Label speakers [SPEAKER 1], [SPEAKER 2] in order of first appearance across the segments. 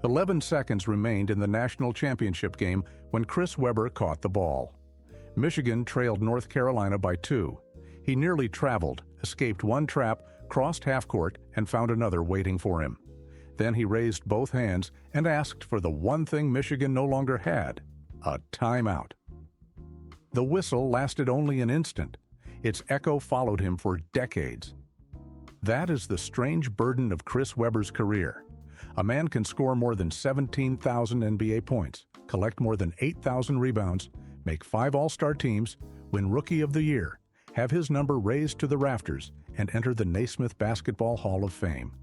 [SPEAKER 1] 11 seconds remained in the national championship game when Chris Webber caught the ball. Michigan trailed North Carolina by 2. He nearly traveled, escaped one trap, crossed half court, and found another waiting for him. Then he raised both hands and asked for the one thing Michigan no longer had: a timeout. The whistle lasted only an instant. Its echo followed him for decades. That is the strange burden of Chris Webber's career. A man can score more than 17,000 NBA points, collect more than 8,000 rebounds, make 5 All-Star teams, win Rookie of the Year, have his number raised to the rafters, and enter the Naismith Basketball Hall of Fame.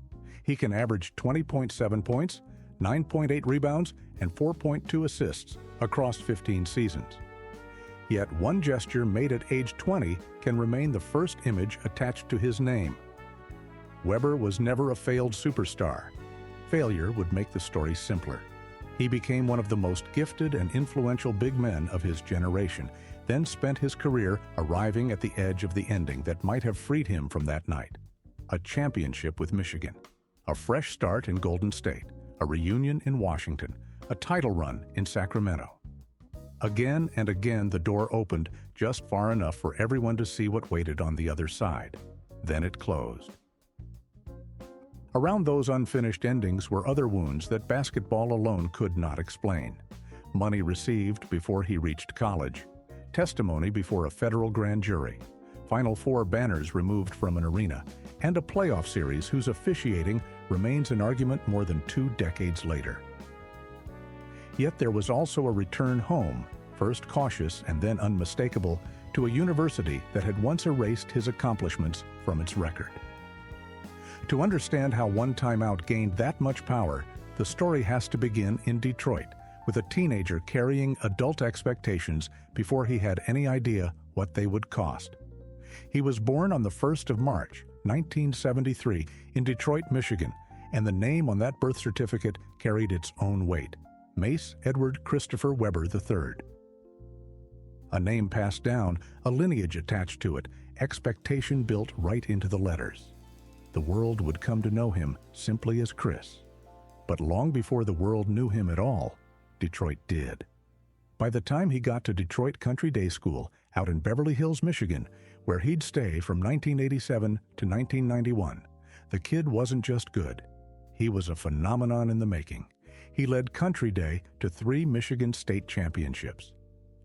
[SPEAKER 1] He can average 20.7 points, 9.8 rebounds, and 4.2 assists across 15 seasons. Yet one gesture made at age 20 can remain the first image attached to his name. Webber was never a failed superstar. Failure would make the story simpler. He became one of the most gifted and influential big men of his generation, then spent his career arriving at the edge of the ending that might have freed him from that night. A championship with Michigan, a fresh start in Golden State, a reunion in Washington, a title run in Sacramento. Again and again the door opened just far enough for everyone to see what waited on the other side. Then it closed. Around those unfinished endings were other wounds that basketball alone could not explain. Money received before he reached college, testimony before a federal grand jury, Final Four banners removed from an arena, and a playoff series whose officiating remains an argument more than 2 decades later. Yet there was also a return home, first cautious and then unmistakable, to a university that had once erased his accomplishments from its record. To understand how one timeout gained that much power, the story has to begin in Detroit, with a teenager carrying adult expectations before he had any idea what they would cost. He was born on the 1st of March, 1973, in Detroit, Michigan, and the name on that birth certificate carried its own weight: Mace Edward Christopher Webber III. A name passed down, a lineage attached to it, expectation built right into the letters. The world would come to know him simply as Chris. But long before the world knew him at all, Detroit did. By the time he got to Detroit Country Day School out in Beverly Hills, Michigan, where he'd stay from 1987 to 1991, the kid wasn't just good. He was a phenomenon in the making. He led Country Day to 3 Michigan State championships.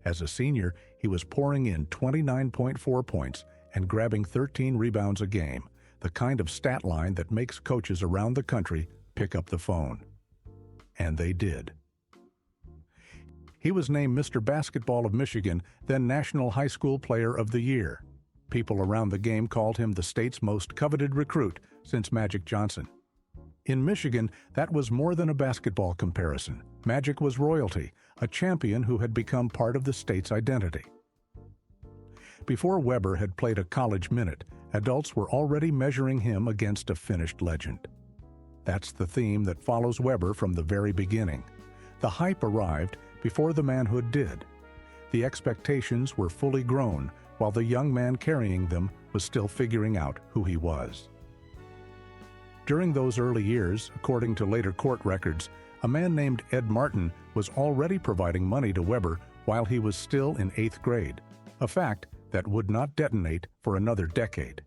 [SPEAKER 1] As a senior, he was pouring in 29.4 points and grabbing 13 rebounds a game, the kind of stat line that makes coaches around the country pick up the phone. And they did. He was named Mr. Basketball of Michigan, then National High School Player of the Year. People around the game called him the state's most coveted recruit since Magic Johnson. In Michigan, that was more than a basketball comparison. Magic was royalty, a champion who had become part of the state's identity. Before Webber had played a college minute, adults were already measuring him against a finished legend. That's the theme that follows Webber from the very beginning. The hype arrived before the manhood did. The expectations were fully grown, while the young man carrying them was still figuring out who he was. During those early years, according to later court records, a man named Ed Martin was already providing money to Webber while he was still in 8th grade, a fact that would not detonate for another decade.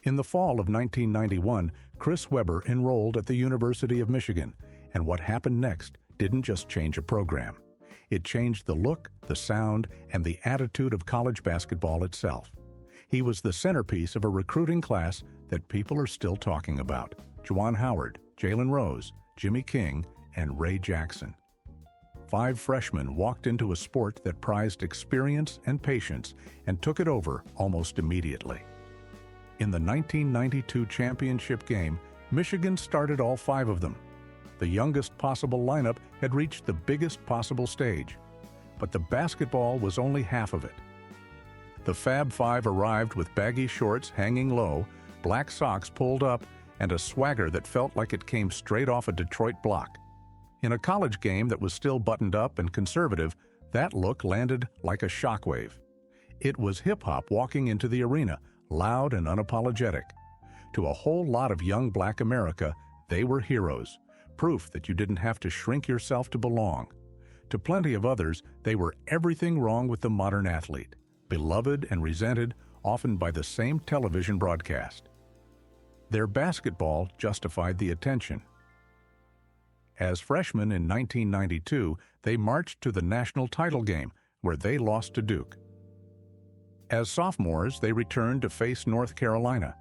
[SPEAKER 1] In the fall of 1991, Chris Webber enrolled at the University of Michigan, and what happened next didn't just change a program. It changed the look, the sound, and the attitude of college basketball itself. He was the centerpiece of a recruiting class that people are still talking about: Juwan Howard, Jalen Rose, Jimmy King, and Ray Jackson. 5 freshmen walked into a sport that prized experience and patience and took it over almost immediately. In the 1992 championship game, Michigan started all 5 of them. The youngest possible lineup had reached the biggest possible stage, but the basketball was only half of it. The Fab Five arrived with baggy shorts hanging low, black socks pulled up, and a swagger that felt like it came straight off a Detroit block. In a college game that was still buttoned up and conservative, that look landed like a shockwave. It was hip-hop walking into the arena, loud and unapologetic. To a whole lot of young black America, they were heroes, proof that you didn't have to shrink yourself to belong. To plenty of others, they were everything wrong with the modern athlete, beloved and resented, often by the same television broadcast. Their basketball justified the attention. As freshmen in 1992, they marched to the national title game, where they lost to Duke. As sophomores, they returned to face North Carolina.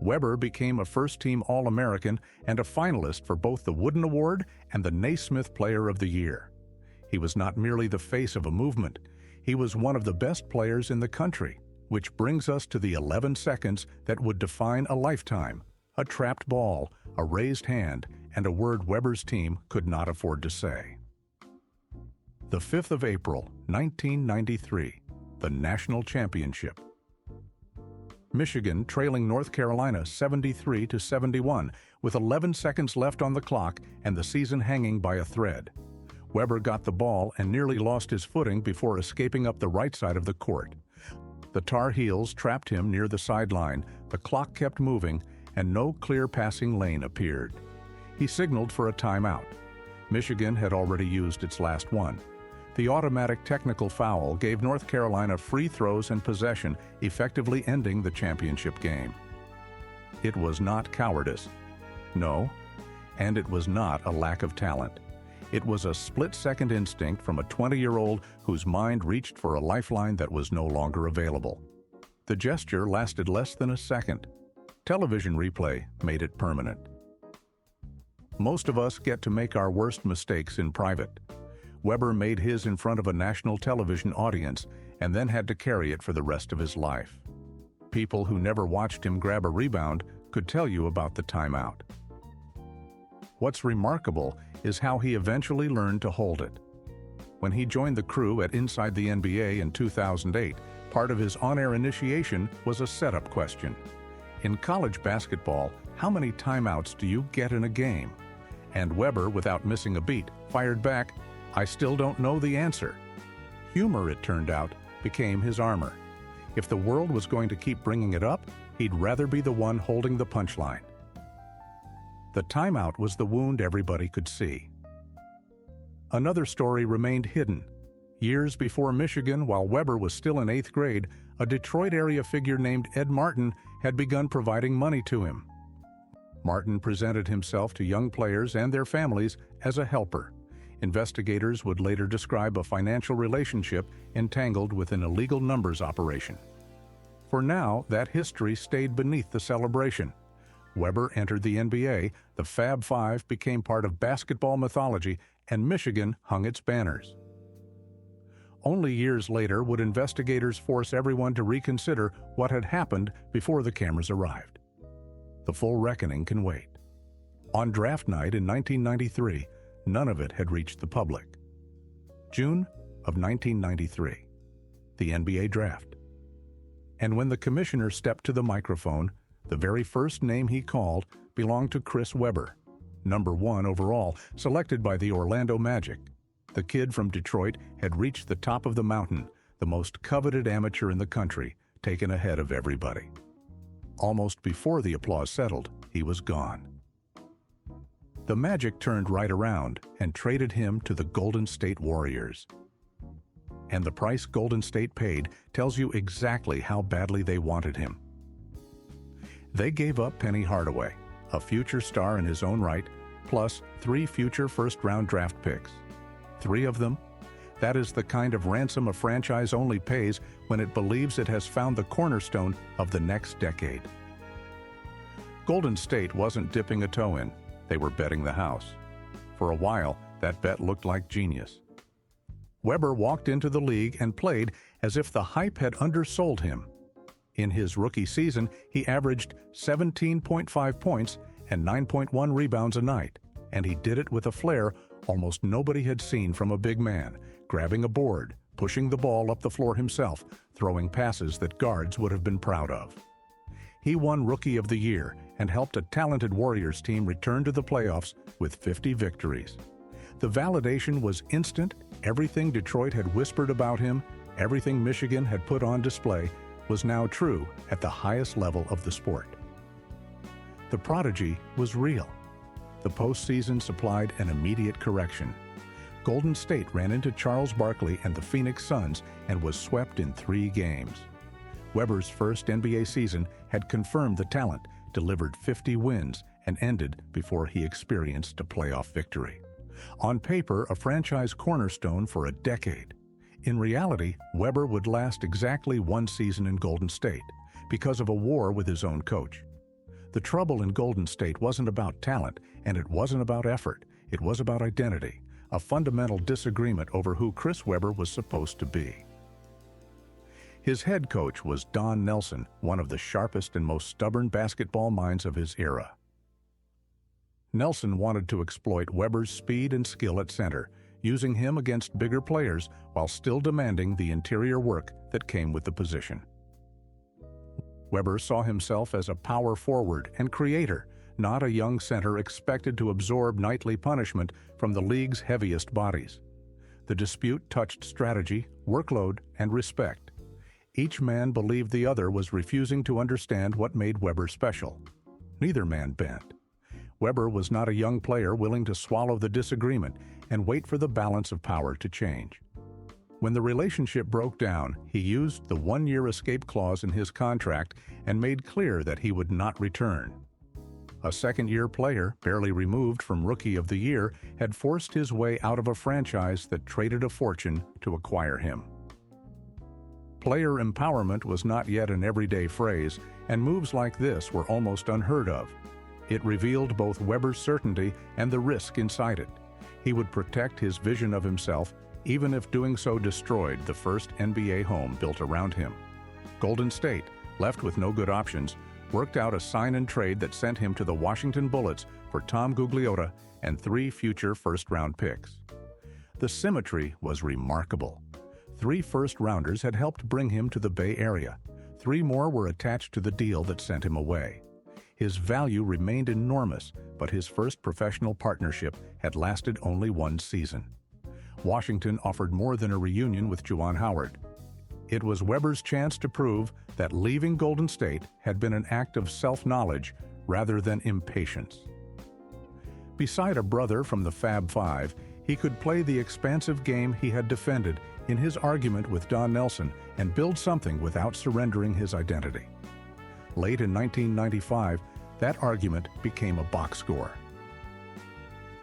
[SPEAKER 1] Webber became a first-team All-American and a finalist for both the Wooden Award and the Naismith Player of the Year. He was not merely the face of a movement, he was one of the best players in the country, which brings us to the 11 seconds that would define a lifetime: a trapped ball, a raised hand, and a word Webber's team could not afford to say. The 5th of April, 1993, the national championship. Michigan trailing North Carolina 73-71 with 11 seconds left on the clock and the season hanging by a thread. Webber got the ball and nearly lost his footing before escaping up the right side of the court. The Tar Heels trapped him near the sideline, the clock kept moving, and no clear passing lane appeared. He signaled for a timeout. Michigan had already used its last one. The automatic technical foul gave North Carolina free throws and possession, effectively ending the championship game. It was not cowardice. No, and it was not a lack of talent. It was a split-second instinct from a 20-year-old whose mind reached for a lifeline that was no longer available. The gesture lasted less than a second. Television replay made it permanent. Most of us get to make our worst mistakes in private. Webber made his in front of a national television audience and then had to carry it for the rest of his life. People who never watched him grab a rebound could tell you about the timeout. What's remarkable is how he eventually learned to hold it. When he joined the crew at Inside the NBA in 2008, part of his on-air initiation was a setup question. In college basketball, how many timeouts do you get in a game? And Webber, without missing a beat, fired back, "I still don't know the answer." Humor, it turned out, became his armor. If the world was going to keep bringing it up, he'd rather be the one holding the punchline. The timeout was the wound everybody could see. Another story remained hidden. Years before Michigan, while Webber was still in 8th grade, a Detroit area figure named Ed Martin had begun providing money to him. Martin presented himself to young players and their families as a helper. Investigators would later describe a financial relationship entangled with an illegal numbers operation. For now, that history stayed beneath the celebration. Webber entered the NBA, the Fab Five became part of basketball mythology, and Michigan hung its banners. Only years later would investigators force everyone to reconsider what had happened before the cameras arrived. The full reckoning can wait. On draft night in 1993, none of it had reached the public. June of 1993, the NBA draft. And when the commissioner stepped to the microphone, the very first name he called belonged to Chris Webber, number 1 overall, selected by the Orlando Magic. The kid from Detroit had reached the top of the mountain, the most coveted amateur in the country, taken ahead of everybody. Almost before the applause settled, he was gone. The Magic turned right around and traded him to the Golden State Warriors. And the price Golden State paid tells you exactly how badly they wanted him. They gave up Penny Hardaway, a future star in his own right, plus 3 future first-round draft picks. 3 of them? That is the kind of ransom a franchise only pays when it believes it has found the cornerstone of the next decade. Golden State wasn't dipping a toe in. They were betting the house. For a while, that bet looked like genius. Webber walked into the league and played as if the hype had undersold him. In his rookie season, he averaged 17.5 points and 9.1 rebounds a night, and he did it with a flair almost nobody had seen from a big man, grabbing a board, pushing the ball up the floor himself, throwing passes that guards would have been proud of. He won Rookie of the Year and helped a talented Warriors team return to the playoffs with 50 victories. The validation was instant. Everything Detroit had whispered about him, everything Michigan had put on display, was now true at the highest level of the sport. The prodigy was real. the postseason supplied an immediate correction. Golden State ran into Charles Barkley and the Phoenix Suns and was swept in 3 games. Webber's first NBA season had confirmed the talent, delivered 50 wins, and ended before he experienced a playoff victory. On paper, a franchise cornerstone for a decade. In reality, Webber would last exactly 1 season in Golden State because of a war with his own coach. The trouble in Golden State wasn't about talent, and it wasn't about effort. It was about identity, a fundamental disagreement over who Chris Webber was supposed to be. His head coach was Don Nelson, one of the sharpest and most stubborn basketball minds of his era. Nelson wanted to exploit Webber's speed and skill at center, using him against bigger players while still demanding the interior work that came with the position. Webber saw himself as a power forward and creator, not a young center expected to absorb nightly punishment from the league's heaviest bodies. The dispute touched strategy, workload, and respect. Each man believed the other was refusing to understand what made Webber special. Neither man bent. Webber was not a young player willing to swallow the disagreement and wait for the balance of power to change. When the relationship broke down, he used the 1-year escape clause in his contract and made clear that he would not return. A second-year player, barely removed from Rookie of the Year, had forced his way out of a franchise that traded a fortune to acquire him. Player empowerment was not yet an everyday phrase, and moves like this were almost unheard of. It revealed both Webber's certainty and the risk inside it. He would protect his vision of himself, even if doing so destroyed the first NBA home built around him. Golden State, left with no good options, worked out a sign-and-trade that sent him to the Washington Bullets for Tom Gugliotta and 3 future first-round picks. The symmetry was remarkable. 3 first-rounders had helped bring him to the Bay Area. 3 more were attached to the deal that sent him away. His value remained enormous, but his first professional partnership had lasted only 1 season. Washington offered more than a reunion with Juwan Howard. It was Webber's chance to prove that leaving Golden State had been an act of self-knowledge rather than impatience. Beside a brother from the Fab Five, he could play the expansive game he had defended in his argument with Don Nelson and build something without surrendering his identity. Late in 1995, that argument became a box score.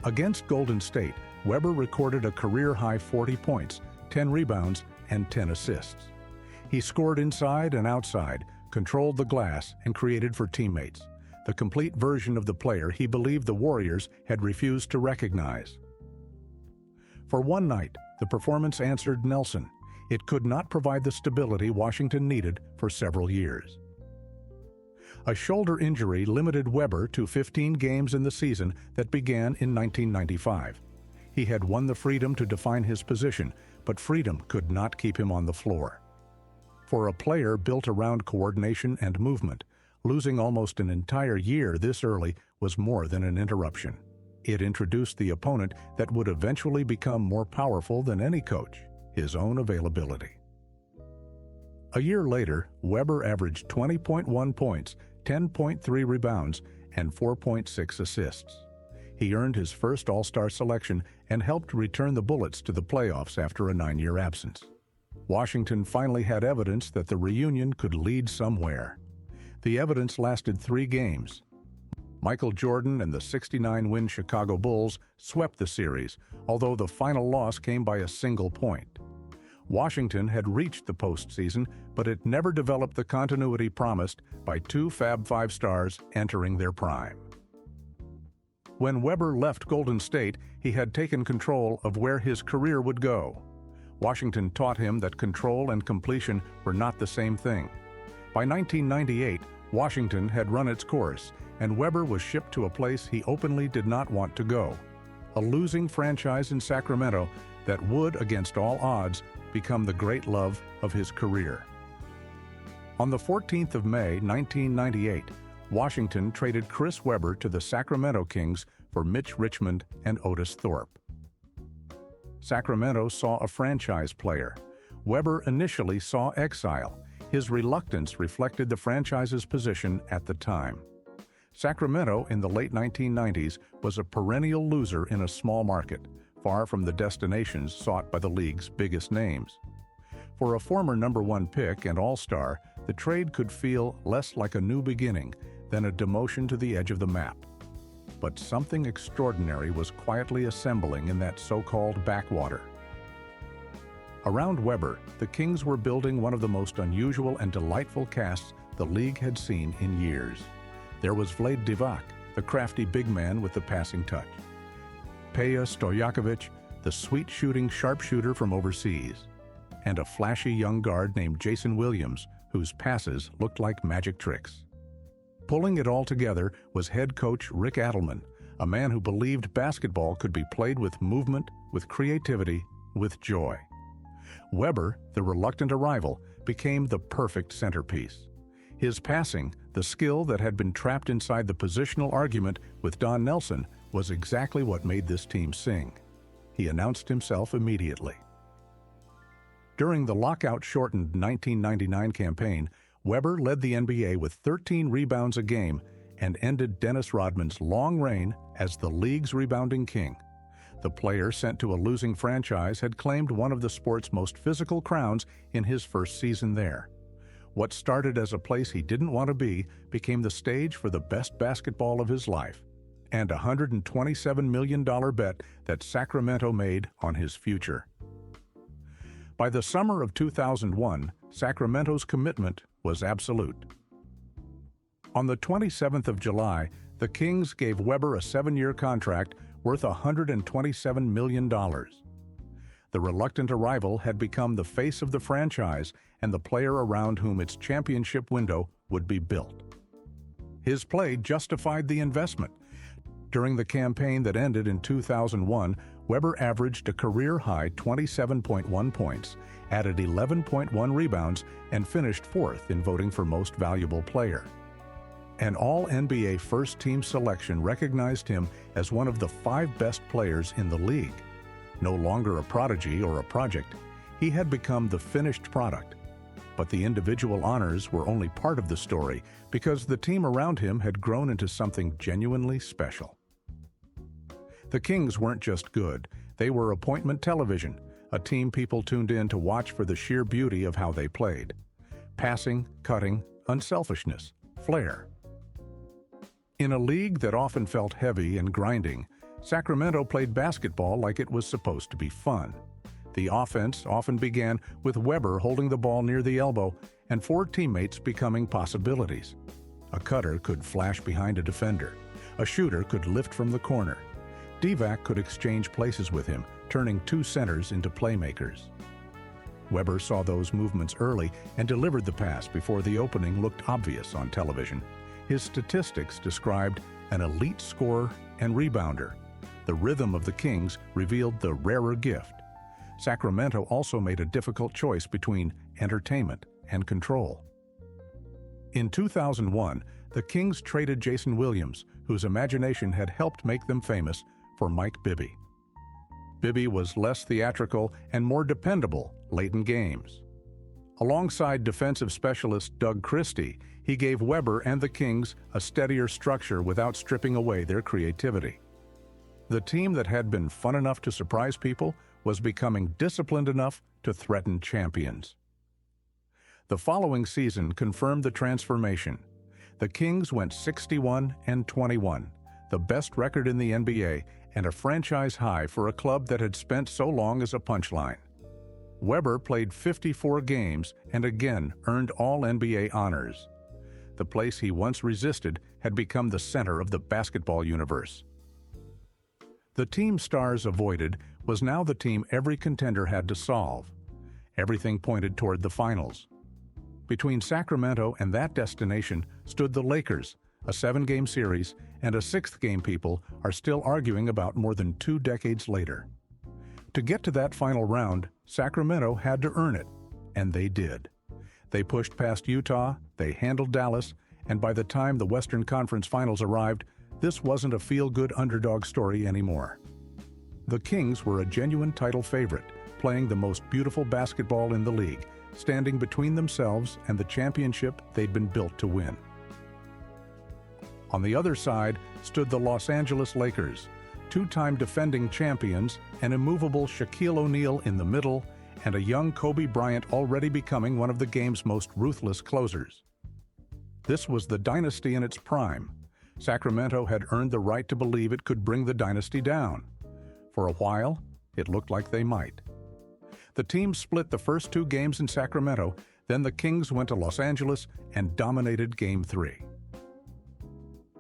[SPEAKER 1] Against Golden State, Webber recorded a career-high 40 points, 10 rebounds, and 10 assists. He scored inside and outside, controlled the glass, and created for teammates, the complete version of the player he believed the Warriors had refused to recognize. For one night, the performance answered Nelson. It could not provide the stability Washington needed for several years. A shoulder injury limited Webber to 15 games in the season that began in 1995. He had won the freedom to define his position, but freedom could not keep him on the floor. For a player built around coordination and movement, losing almost an entire year this early was more than an interruption. It introduced the opponent that would eventually become more powerful than any coach, his own availability. A year later, Webber averaged 20.1 points, 10.3 rebounds, and 4.6 assists. He earned his first All-Star selection and helped return the Bullets to the playoffs after a 9-year absence. Washington finally had evidence that the reunion could lead somewhere. The evidence lasted 3 games. Michael Jordan and the 69-win Chicago Bulls swept the series, although the final loss came by a single point. Washington had reached the postseason, but it never developed the continuity promised by 2 Fab Five stars entering their prime. When Webber left Golden State, he had taken control of where his career would go. Washington taught him that control and completion were not the same thing. By 1998, Washington had run its course, and Webber was shipped to a place he openly did not want to go, a losing franchise in Sacramento that would, against all odds, become the great love of his career. On the 14th of May, 1998, Washington traded Chris Webber to the Sacramento Kings for Mitch Richmond and Otis Thorpe. Sacramento saw a franchise player. Webber initially saw exile. His reluctance reflected the franchise's position at the time. Sacramento in the late 1990s was a perennial loser in a small market, far from the destinations sought by the league's biggest names. For a former #1 pick and all-star, the trade could feel less like a new beginning than a demotion to the edge of the map. But something extraordinary was quietly assembling in that so-called backwater. Around Weber, the Kings were building one of the most unusual and delightful casts the league had seen in years. There was Vlade Divac, the crafty big man with the passing touch. Peja Stojakovic, the sweet-shooting sharpshooter from overseas. And a flashy young guard named Jason Williams, whose passes looked like magic tricks. Pulling it all together was head coach Rick Adelman, a man who believed basketball could be played with movement, with creativity, with joy. Weber, the reluctant arrival, became the perfect centerpiece. His passing, the skill that had been trapped inside the positional argument with Don Nelson, was exactly what made this team sing. He announced himself immediately. During the lockout-shortened 1999 campaign, Weber led the NBA with 13 rebounds a game and ended Dennis Rodman's long reign as the league's rebounding king. The player sent to a losing franchise had claimed one of the sport's most physical crowns in his first season there. What started as a place he didn't want to be became the stage for the best basketball of his life, and a $127 million bet that Sacramento made on his future. By the summer of 2001, Sacramento's commitment was absolute. On the 27th of July, the Kings gave Weber a 7-year contract worth $127 million. The reluctant arrival had become the face of the franchise and the player around whom its championship window would be built. His play justified the investment. During the campaign that ended in 2001, Weber averaged a career-high 27.1 points, added 11.1 rebounds, and finished 4th in voting for Most Valuable Player. An All-NBA first-team selection recognized him as one of the 5 best players in the league. No longer a prodigy or a project, he had become the finished product. But the individual honors were only part of the story because the team around him had grown into something genuinely special. The Kings weren't just good, they were appointment television, a team people tuned in to watch for the sheer beauty of how they played. Passing, cutting, unselfishness, flair. In a league that often felt heavy and grinding, Sacramento played basketball like it was supposed to be fun. The offense often began with Weber holding the ball near the elbow and 4 teammates becoming possibilities. A cutter could flash behind a defender. A shooter could lift from the corner. Divac could exchange places with him, turning 2 centers into playmakers. Weber saw those movements early and delivered the pass before the opening looked obvious on television. His statistics described an elite scorer and rebounder. The rhythm of the Kings revealed the rarer gift. Sacramento also made a difficult choice between entertainment and control. In 2001, the Kings traded Jason Williams, whose imagination had helped make them famous, for Mike Bibby. Bibby was less theatrical and more dependable late in games. Alongside defensive specialist Doug Christie, he gave Weber and the Kings a steadier structure without stripping away their creativity. The team that had been fun enough to surprise people was becoming disciplined enough to threaten champions. The following season confirmed the transformation. The Kings went 61-21, the best record in the NBA and a franchise high for a club that had spent so long as a punchline. Weber played 54 games and again earned All-NBA honors. The place he once resisted had become the center of the basketball universe. The team stars avoided was now the team every contender had to solve. Everything pointed toward the finals. Between Sacramento and that destination stood the Lakers, a 7-game series, and a 6th game people are still arguing about more than 2 decades later. To get to that final round, Sacramento had to earn it, and they did. They pushed past Utah, they handled Dallas, and by the time the Western Conference Finals arrived, this wasn't a feel-good underdog story anymore. The Kings were a genuine title favorite, playing the most beautiful basketball in the league, standing between themselves and the championship they'd been built to win. On the other side stood the Los Angeles Lakers, two-time defending champions, an immovable Shaquille O'Neal in the middle, and a young Kobe Bryant already becoming one of the game's most ruthless closers. This was the dynasty in its prime. Sacramento had earned the right to believe it could bring the dynasty down. For a while, it looked like they might. The team split the first two games in Sacramento, then the Kings went to Los Angeles and dominated Game 3.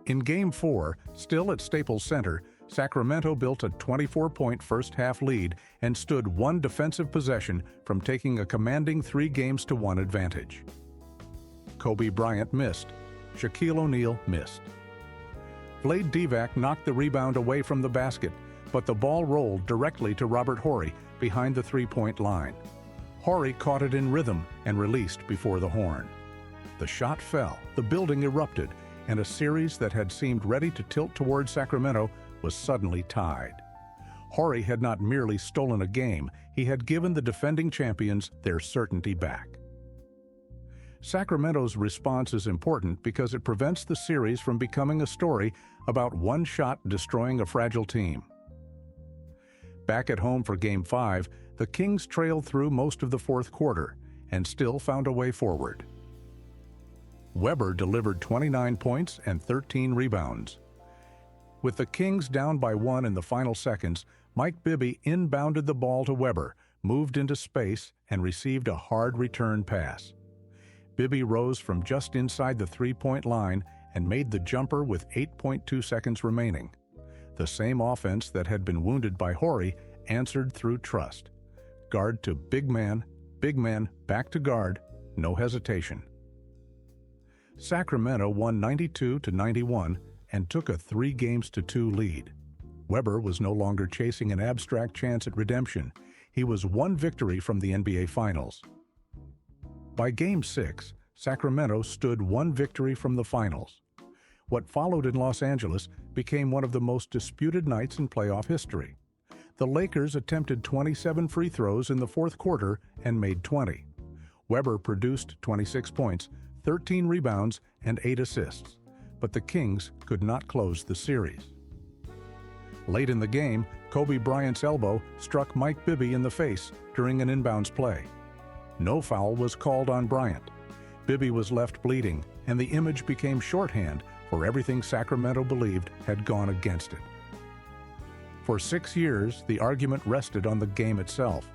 [SPEAKER 1] In Game 4, still at Staples Center, Sacramento built a 24-point first-half lead and stood one defensive possession from taking a commanding 3-1 advantage. Kobe Bryant missed. Shaquille O'Neal missed. Vlade Divac knocked the rebound away from the basket, but the ball rolled directly to Robert Horry behind the three-point line. Horry caught it in rhythm and released before the horn. The shot fell, the building erupted, and a series that had seemed ready to tilt toward Sacramento was suddenly tied. Horry had not merely stolen a game, he had given the defending champions their certainty back. Sacramento's response is important because it prevents the series from becoming a story about one shot destroying a fragile team. Back at home for Game 5, the Kings trailed through most of the fourth quarter and still found a way forward. Webber delivered 29 points and 13 rebounds. With the Kings down by 1 in the final seconds, Mike Bibby inbounded the ball to Webber, moved into space, and received a hard return pass. Bibby rose from just inside the three-point line and made the jumper with 8.2 seconds remaining. The same offense that had been wounded by Horry answered through trust. Guard to big man, back to guard, no hesitation. Sacramento won 92-91 and took a 3-2 lead. Webber was no longer chasing an abstract chance at redemption. He was one victory from the NBA Finals. By Game 6, Sacramento stood one victory from the finals. What followed in Los Angeles became one of the most disputed nights in playoff history. The Lakers attempted 27 free throws in the fourth quarter and made 20. Webber produced 26 points, 13 rebounds, and 8 assists, but the Kings could not close the series. Late in the game, Kobe Bryant's elbow struck Mike Bibby in the face during an inbounds play. No foul was called on Bryant. Bibby was left bleeding, and the image became shorthand for everything Sacramento believed had gone against it. For 6 years, the argument rested on the game itself.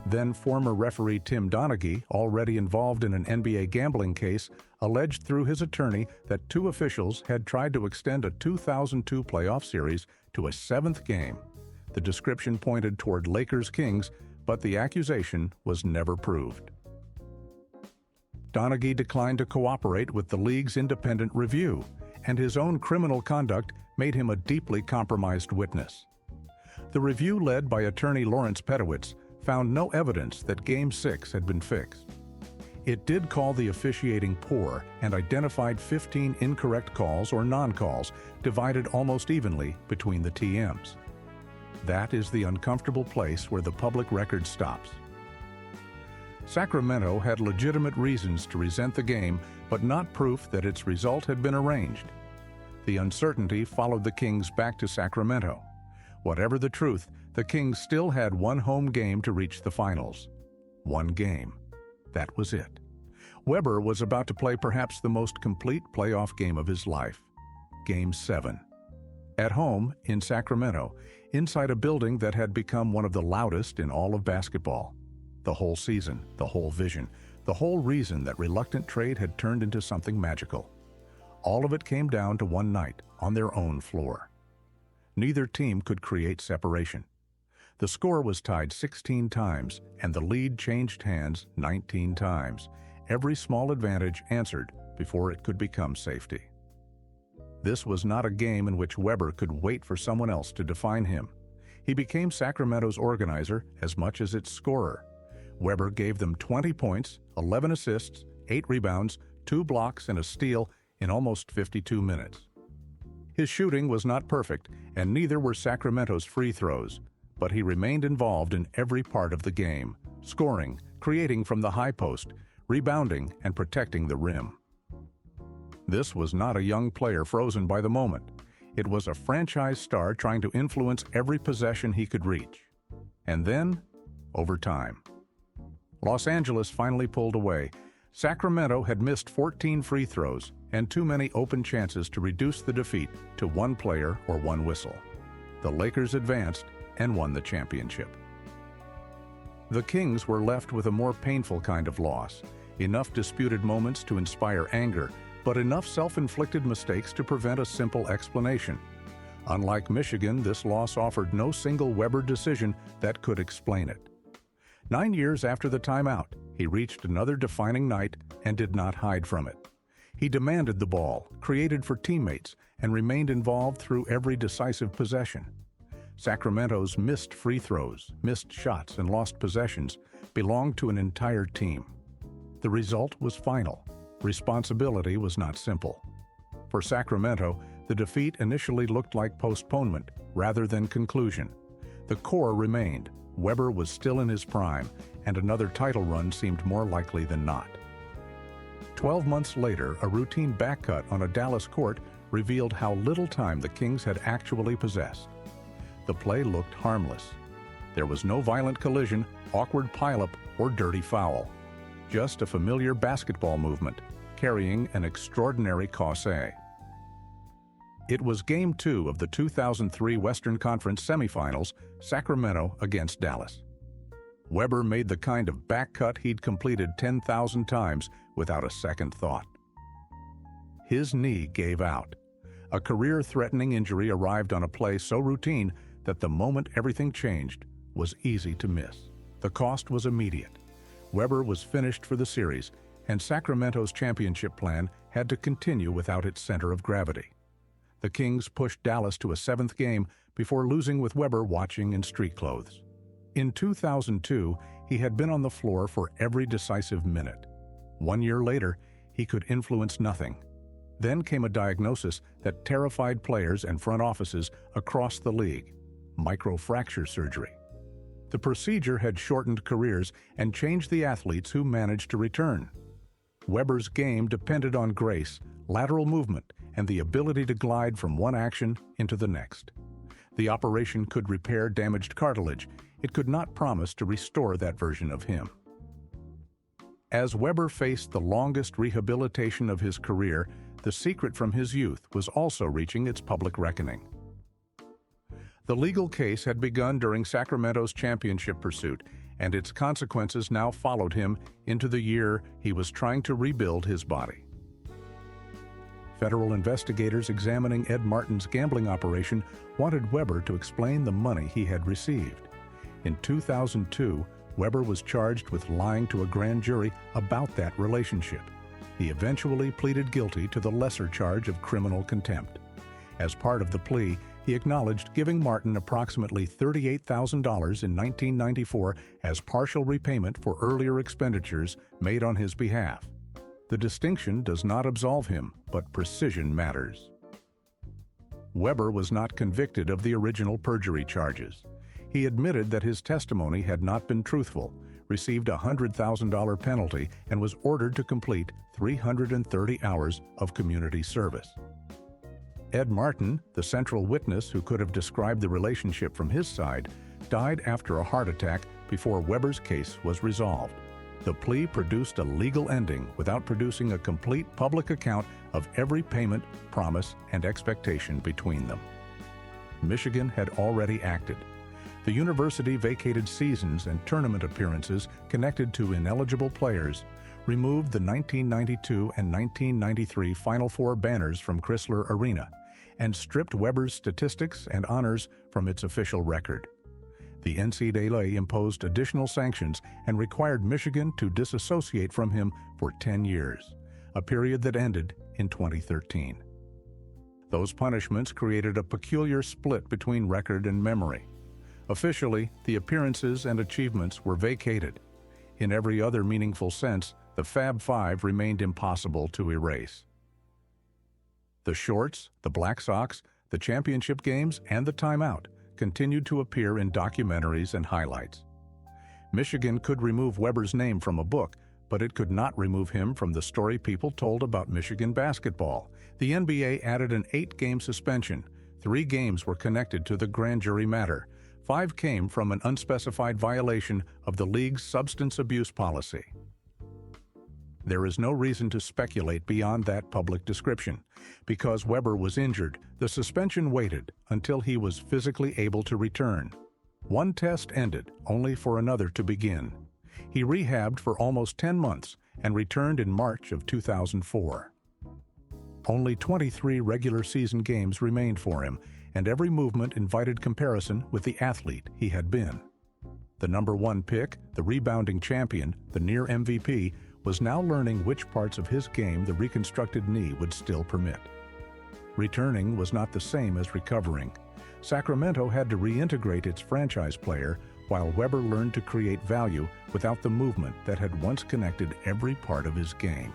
[SPEAKER 1] Then former referee Tim Donaghy, already involved in an NBA gambling case, alleged through his attorney that two officials had tried to extend a 2002 playoff series to a 7th game. The description pointed toward Lakers-Kings, but the accusation was never proved. Donaghy declined to cooperate with the league's independent review, and his own criminal conduct made him a deeply compromised witness. The review, led by attorney Lawrence Petowitz, found no evidence that Game 6 had been fixed. It did call the officiating poor and identified 15 incorrect calls or non-calls, divided almost evenly between the TMs. That is the uncomfortable place where the public record stops. Sacramento had legitimate reasons to resent the game, but not proof that its result had been arranged. The uncertainty followed the Kings back to Sacramento. Whatever the truth, the Kings still had one home game to reach the finals. One game. That was it. Webber was about to play perhaps the most complete playoff game of his life. Game 7. At home, in Sacramento, inside a building that had become one of the loudest in all of basketball. The whole season, the whole vision, the whole reason that reluctant trade had turned into something magical. All of it came down to one night, on their own floor. Neither team could create separation. The score was tied 16 times, and the lead changed hands 19 times. Every small advantage answered before it could become safety. This was not a game in which Webber could wait for someone else to define him. He became Sacramento's organizer as much as its scorer. Webber gave them 20 points, 11 assists, 8 rebounds, 2 blocks, and a steal in almost 52 minutes. His shooting was not perfect, and neither were Sacramento's free throws, but he remained involved in every part of the game, scoring, creating from the high post, rebounding, and protecting the rim. This was not a young player frozen by the moment. It was a franchise star trying to influence every possession he could reach. And then, over time. Los Angeles finally pulled away. Sacramento had missed 14 free throws and too many open chances to reduce the defeat to one player or one whistle. The Lakers advanced and won the championship. The Kings were left with a more painful kind of loss. Enough disputed moments to inspire anger, but enough self-inflicted mistakes to prevent a simple explanation. Unlike Michigan, this loss offered no single Webber decision that could explain it. 9 years after the timeout, he reached another defining night and did not hide from it. He demanded the ball, created for teammates, and remained involved through every decisive possession. Sacramento's missed free throws, missed shots, and lost possessions belonged to an entire team. The result was final. Responsibility was not simple. For Sacramento, the defeat initially looked like postponement rather than conclusion. The core remained. Webber was still in his prime, and another title run seemed more likely than not. 12 months later, a routine backcut on a Dallas court revealed how little time the Kings had actually possessed. The play looked harmless. There was no violent collision, awkward pileup, or dirty foul. Just a familiar basketball movement, carrying an extraordinary causse. It was Game 2 of the 2003 Western Conference semifinals, Sacramento against Dallas. Webber made the kind of back cut he'd completed 10,000 times without a second thought. His knee gave out. A career-threatening injury arrived on a play so routine that the moment everything changed was easy to miss. The cost was immediate. Webber was finished for the series, and Sacramento's championship plan had to continue without its center of gravity. The Kings pushed Dallas to a 7th game before losing with Webber watching in street clothes. In 2002, he had been on the floor for every decisive minute. 1 year later, he could influence nothing. Then came a diagnosis that terrified players and front offices across the league: microfracture surgery. The procedure had shortened careers and changed the athletes who managed to return. Webber's game depended on grace, lateral movement, and the ability to glide from one action into the next. The operation could repair damaged cartilage. It could not promise to restore that version of him. As Webber faced the longest rehabilitation of his career, the secret from his youth was also reaching its public reckoning. The legal case had begun during Sacramento's championship pursuit, and its consequences now followed him into the year he was trying to rebuild his body. Federal investigators examining Ed Martin's gambling operation wanted Webber to explain the money he had received. In 2002, Webber was charged with lying to a grand jury about that relationship. He eventually pleaded guilty to the lesser charge of criminal contempt. As part of the plea, he acknowledged giving Martin approximately $38,000 in 1994 as partial repayment for earlier expenditures made on his behalf. The distinction does not absolve him, but precision matters. Webber was not convicted of the original perjury charges. He admitted that his testimony had not been truthful, received a $100,000 penalty, and was ordered to complete 330 hours of community service. Ed Martin, the central witness who could have described the relationship from his side, died after a heart attack before Webber's case was resolved. The plea produced a legal ending without producing a complete public account of every payment, promise, and expectation between them. Michigan had already acted. The university vacated seasons and tournament appearances connected to ineligible players, removed the 1992 and 1993 Final Four banners from Chrysler Arena, and stripped Webber's statistics and honors from its official record. The NCAA imposed additional sanctions and required Michigan to disassociate from him for 10 years, a period that ended in 2013. Those punishments created a peculiar split between record and memory. Officially, the appearances and achievements were vacated. In every other meaningful sense, the Fab Five remained impossible to erase. The shorts, the black socks, the championship games, and the timeout continued to appear in documentaries and highlights. Michigan could remove Webber's name from a book, But it could not remove him from the story people told about Michigan basketball. The NBA added an 8-game suspension. 3 games were connected to the grand jury matter. 5 came from an unspecified violation of the league's substance abuse policy. There is no reason to speculate beyond that public description. Because Webber was injured, the suspension waited until he was physically able to return. One test ended, only for another to begin. He rehabbed for almost 10 months and returned in March of 2004. Only 23 regular season games remained for him, and every movement invited comparison with the athlete he had been. The number 1 pick, the rebounding champion, the near MVP, was now learning which parts of his game the reconstructed knee would still permit. Returning was not the same as recovering. Sacramento had to reintegrate its franchise player, while Webber learned to create value without the movement that had once connected every part of his game.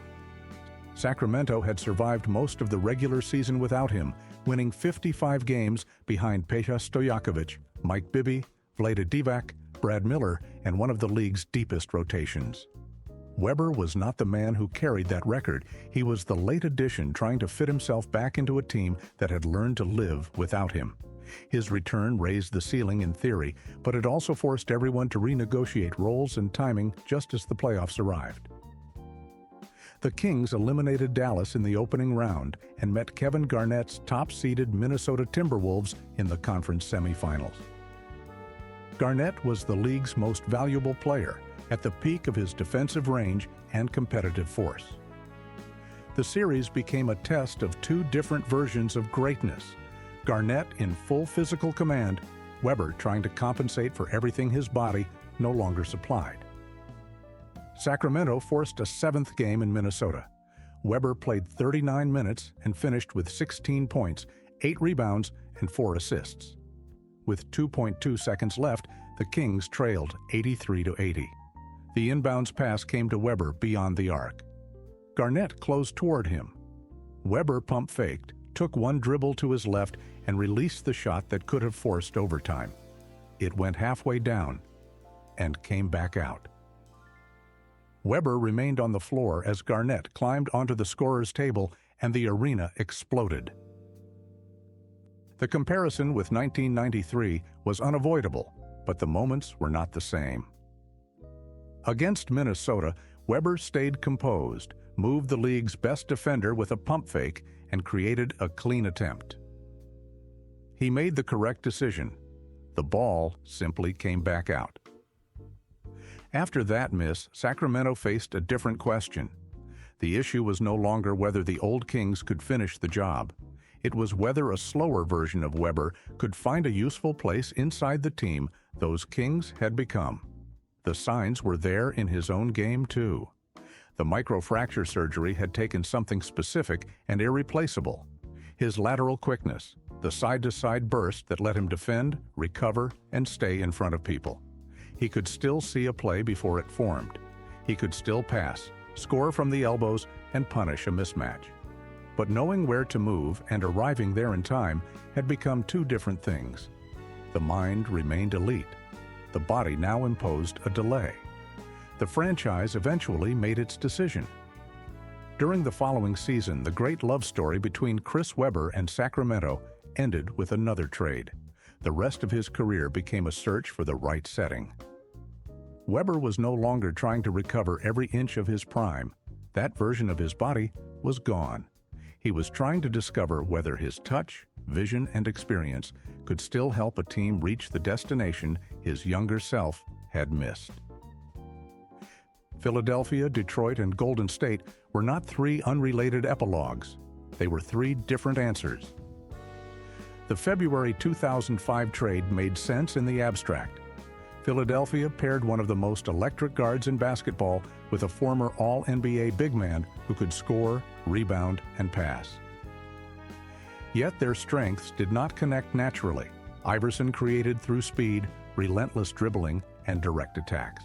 [SPEAKER 1] Sacramento had survived most of the regular season without him, winning 55 games behind Peja Stojakovic, Mike Bibby, Vlade Divac, Brad Miller, and one of the league's deepest rotations. Webber was not the man who carried that record. He was the late addition trying to fit himself back into a team that had learned to live without him. His return raised the ceiling in theory, but it also forced everyone to renegotiate roles and timing just as the playoffs arrived. The Kings eliminated Dallas in the opening round and met Kevin Garnett's top-seeded Minnesota Timberwolves in the conference semifinals. Garnett was the league's most valuable player, at the peak of his defensive range and competitive force. The series became a test of 2 different versions of greatness: Garnett in full physical command, Webber trying to compensate for everything his body no longer supplied. Sacramento forced a 7th game in Minnesota. Webber played 39 minutes and finished with 16 points, 8 rebounds, and 4 assists. With 2.2 seconds left, the Kings trailed 83-80. The inbounds pass came to Webber beyond the arc. Garnett closed toward him. Webber pump-faked, took one dribble to his left, and released the shot that could have forced overtime. It went halfway down and came back out. Webber remained on the floor as Garnett climbed onto the scorer's table and the arena exploded. The comparison with 1993 was unavoidable, but the moments were not the same. Against Minnesota, Webber stayed composed, moved the league's best defender with a pump fake, and created a clean attempt. He made the correct decision. The ball simply came back out. After that miss, Sacramento faced a different question. The issue was no longer whether the old Kings could finish the job. It was whether a slower version of Webber could find a useful place inside the team those Kings had become. The signs were there in his own game, too. The microfracture surgery had taken something specific and irreplaceable: his lateral quickness, the side-to-side burst that let him defend, recover, and stay in front of people. He could still see a play before it formed. He could still pass, score from the elbows, and punish a mismatch. But knowing where to move and arriving there in time had become 2 different things. The mind remained elite. The body now imposed a delay. The franchise eventually made its decision. During the following season, the great love story between Chris Webber and Sacramento ended with another trade. The rest of his career became a search for the right setting. Webber was no longer trying to recover every inch of his prime. That version of his body was gone. He was trying to discover whether his touch, vision, and experience could still help a team reach the destination his younger self had missed. Philadelphia, Detroit, and Golden State were not 3 unrelated epilogues. They were 3 different answers. The February 2005 trade made sense in the abstract. Philadelphia paired one of the most electric guards in basketball with a former All-NBA big man who could score, rebound, and pass. Yet their strengths did not connect naturally. Iverson created through speed, relentless dribbling, and direct attacks.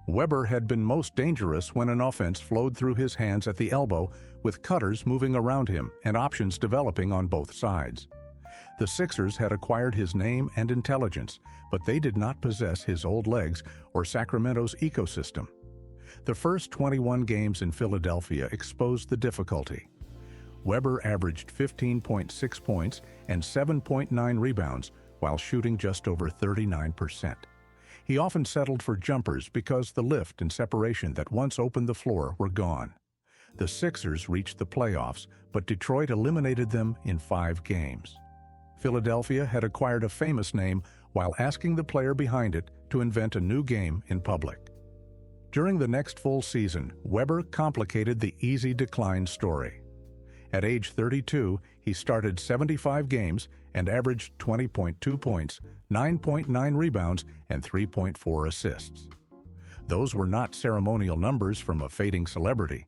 [SPEAKER 1] Webber had been most dangerous when an offense flowed through his hands at the elbow, with cutters moving around him and options developing on both sides. The Sixers had acquired his name and intelligence, but they did not possess his old legs or Sacramento's ecosystem. The first 21 games in Philadelphia exposed the difficulty. Weber averaged 15.6 points and 7.9 rebounds while shooting just over 39%. He often settled for jumpers because the lift and separation that once opened the floor were gone. The Sixers reached the playoffs, but Detroit eliminated them in 5 games. Philadelphia had acquired a famous name while asking the player behind it to invent a new game in public. During the next full season, Weber complicated the easy decline story. At age 32, he started 75 games and averaged 20.2 points, 9.9 rebounds, and 3.4 assists. Those were not ceremonial numbers from a fading celebrity.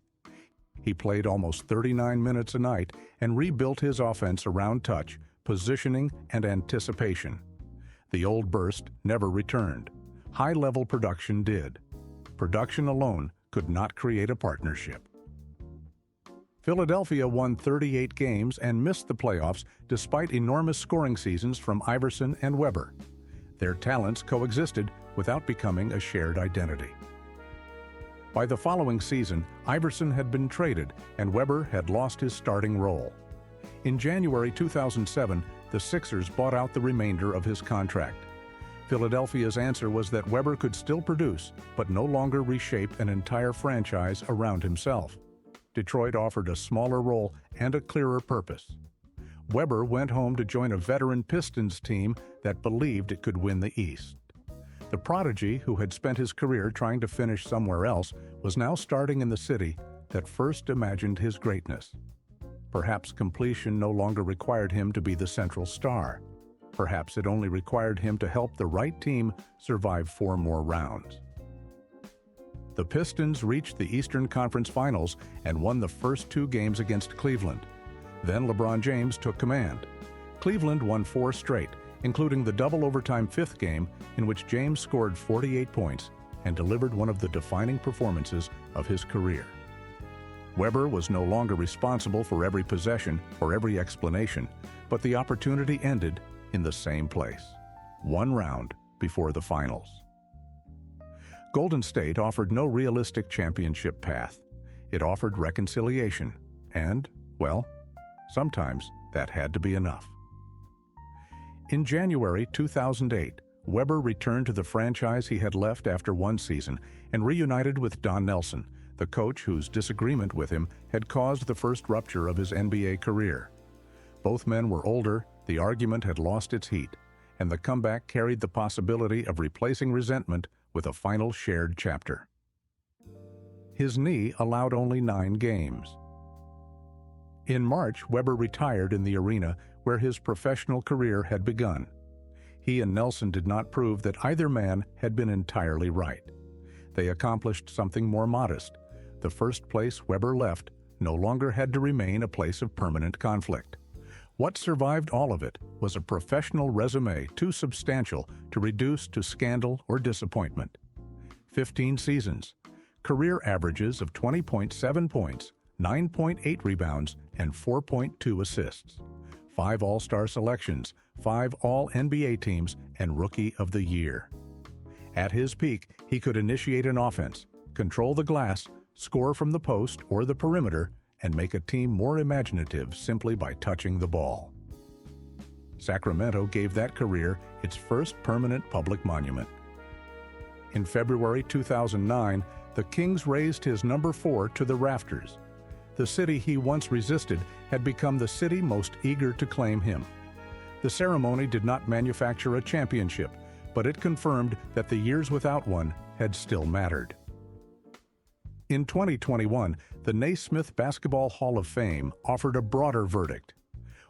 [SPEAKER 1] He played almost 39 minutes a night and rebuilt his offense around touch, positioning, and anticipation. The old burst never returned. High-level production did. Production alone could not create a partnership. Philadelphia won 38 games and missed the playoffs despite enormous scoring seasons from Iverson and Weber. Their talents coexisted without becoming a shared identity. By the following season, Iverson had been traded and Weber had lost his starting role. In January 2007, the Sixers bought out the remainder of his contract. Philadelphia's answer was that Weber could still produce, but no longer reshape an entire franchise around himself. Detroit offered a smaller role and a clearer purpose. Weber went home to join a veteran Pistons team that believed it could win the East. The prodigy, who had spent his career trying to finish somewhere else, was now starting in the city that first imagined his greatness. Perhaps completion no longer required him to be the central star. Perhaps it only required him to help the right team survive 4 more rounds. The Pistons reached the Eastern Conference Finals and won the first 2 games against Cleveland. Then LeBron James took command. Cleveland won 4 straight, including the double overtime 5th game in which James scored 48 points and delivered one of the defining performances of his career. Weber was no longer responsible for every possession or every explanation, but the opportunity ended in the same place, 1 round before the finals. Golden State offered no realistic championship path. It offered reconciliation, and, well, sometimes that had to be enough. In January 2008, Weber returned to the franchise he had left after 1 season and reunited with Don Nelson, the coach whose disagreement with him had caused the first rupture of his NBA career. Both men were older, the argument had lost its heat, and the comeback carried the possibility of replacing resentment with a final shared chapter. His knee allowed only 9 games. In March, Weber retired in the arena where his professional career had begun. He and Nelson did not prove that either man had been entirely right. They accomplished something more modest. The first place Weber left no longer had to remain a place of permanent conflict. What survived all of it was a professional resume too substantial to reduce to scandal or disappointment. 15 seasons, career averages of 20.7 points, 9.8 rebounds, and 4.2 assists. 5 All-Star selections, 5 All-NBA teams, and Rookie of the Year. At his peak, he could initiate an offense, control the glass, score from the post or the perimeter, and make a team more imaginative simply by touching the ball. Sacramento gave that career its first permanent public monument. In February 2009, the Kings raised his number 4 to the rafters. The city he once resisted had become the city most eager to claim him. The ceremony did not manufacture a championship, but it confirmed that the years without one had still mattered. In 2021, the Naismith Basketball Hall of Fame offered a broader verdict.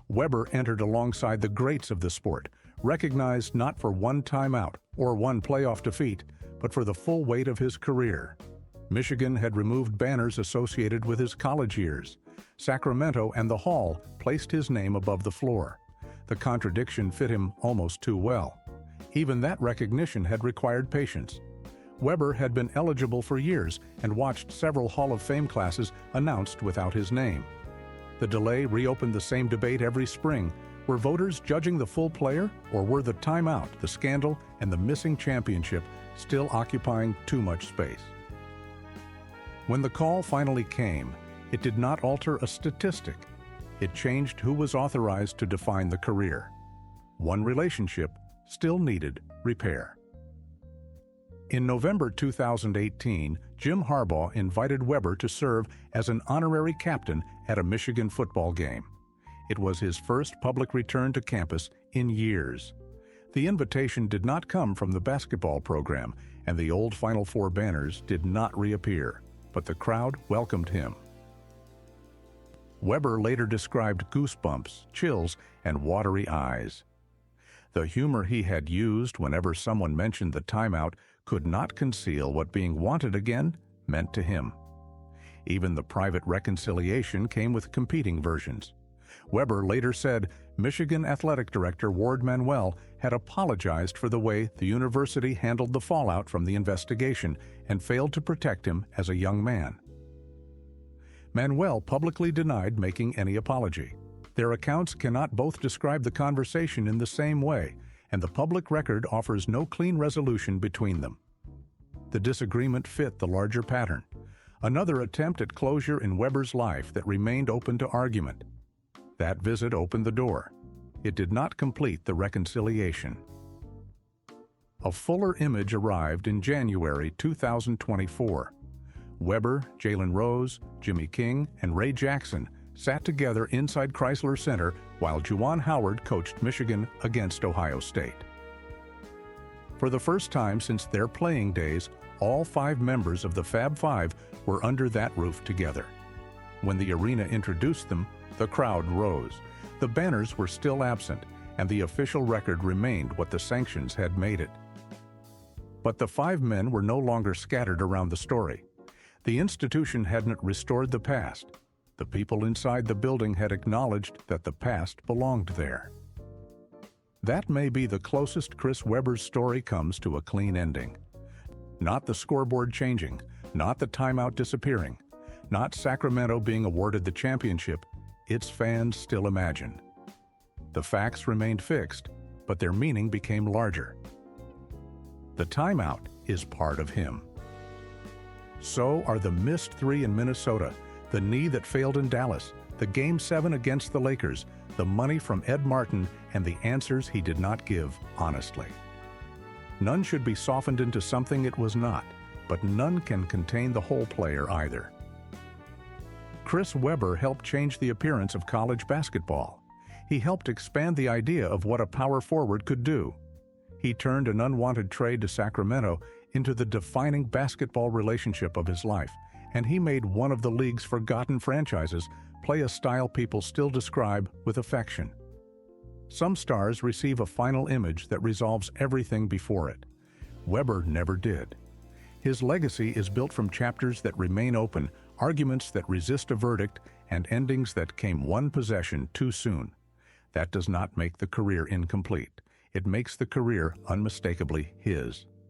[SPEAKER 1] Weber entered alongside the greats of the sport, recognized not for 1 timeout or 1 playoff defeat, but for the full weight of his career. Michigan had removed banners associated with his college years. Sacramento and the Hall placed his name above the floor. The contradiction fit him almost too well. Even that recognition had required patience. Weber had been eligible for years and watched several Hall of Fame classes announced without his name. The delay reopened the same debate every spring. Were voters judging the full player, or were the timeout, the scandal, and the missing championship still occupying too much space? When the call finally came, it did not alter a statistic. It changed who was authorized to define the career. One relationship still needed repair. In November 2018, Jim Harbaugh invited Weber to serve as an honorary captain at a Michigan football game. It was his first public return to campus in years. The invitation did not come from the basketball program, and the old Final Four banners did not reappear, but the crowd welcomed him. Weber later described goosebumps, chills, and watery eyes. The humor he had used whenever someone mentioned the timeout could not conceal what being wanted again meant to him. Even the private reconciliation came with competing versions. Weber later said Michigan Athletic Director Ward Manuel had apologized for the way the university handled the fallout from the investigation and failed to protect him as a young man. Manuel publicly denied making any apology. Their accounts cannot both describe the conversation in the same way, and the public record offers no clean resolution between them. The disagreement fit the larger pattern, another attempt at closure in Weber's life that remained open to argument. That visit opened the door. It did not complete the reconciliation. A fuller image arrived in January 2024. Weber, Jalen Rose, Jimmy King, and Ray Jackson sat together inside Chrysler Center while Juwan Howard coached Michigan against Ohio State. For the first time since their playing days, all 5 members of the Fab Five were under that roof together. When the arena introduced them, the crowd rose. The banners were still absent, and the official record remained what the sanctions had made it. But the 5 men were no longer scattered around the story. The institution hadn't restored the past. The people inside the building had acknowledged that the past belonged there. That may be the closest Chris Webber's story comes to a clean ending. Not the scoreboard changing, not the timeout disappearing, not Sacramento being awarded the championship, its fans still imagine. The facts remained fixed, but their meaning became larger. The timeout is part of him. So are the missed 3 in Minnesota, the knee that failed in Dallas, the Game 7 against the Lakers, the money from Ed Martin, and the answers he did not give honestly. None should be softened into something it was not, but none can contain the whole player either. Chris Webber helped change the appearance of college basketball. He helped expand the idea of what a power forward could do. He turned an unwanted trade to Sacramento into the defining basketball relationship of his life, and he made one of the league's forgotten franchises play a style people still describe with affection. Some stars receive a final image that resolves everything before it. Webber never did. His legacy is built from chapters that remain open, arguments that resist a verdict, and endings that came one possession too soon. That does not make the career incomplete. It makes the career unmistakably his.